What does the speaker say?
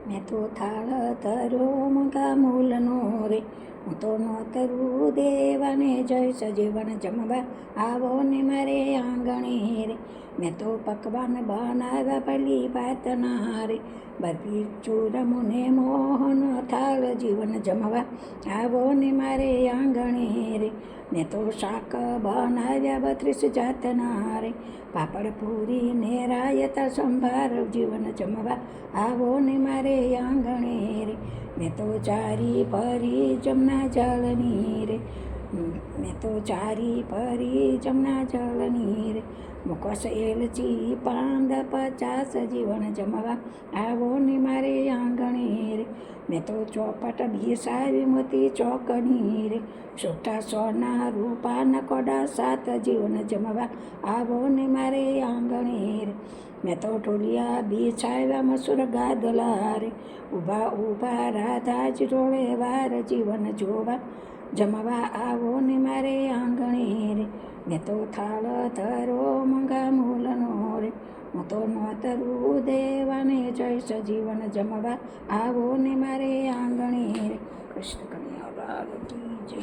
મેં તો થાળ ધર્યો મોંઘા મૂલનો રે, હું તો નોતરું દેવાને જય સજીવન જમવા આવો ને મારે આંગણે રે. મેં તો પકવાન બનાવ્યા ભલી ભાતના રે, બરફી ચૂરમુને મોહન થાળ જીવન જમવા આવો ને મારે આંગણે રે. મેં તો શાક બનાવ્યા 32 જાતના રે, પાપડ પૂરી ને રાયતા સંભાર જીવન જમવા આવો ને મારે આંગણે રે. મેં તો ચારી ફરી જમના જળની રે, મેં તો ચારી ફરી જમના જળની રે. મુકસ એલચી પાંદ 50 જીવન જમવા આવો ને મારે આંગણે રે. મેં તો ચોપટ બેસાવી મોતી ચોકની રે, છોટા સોના રૂપાના કોડા 7 જીવન જમવા આવો ને મારે આંગણે રે. મેં તો ઢોલિયા બેસાવ્યા મસૂર ગાદલા રે, ઊભા ઊભા રાધાજી રોળે વાર જીવન જોવા જમવા આવો ને મારે આંગણે રે. મેં તો થાળ ધરો મોંઘા મૂલનો રે, હું તો નોતરું દેવાને જય સજીવન જમવા આવો ને મારે આંગણે રે. કૃષ્ણ કનૈયા લાલ કી જય.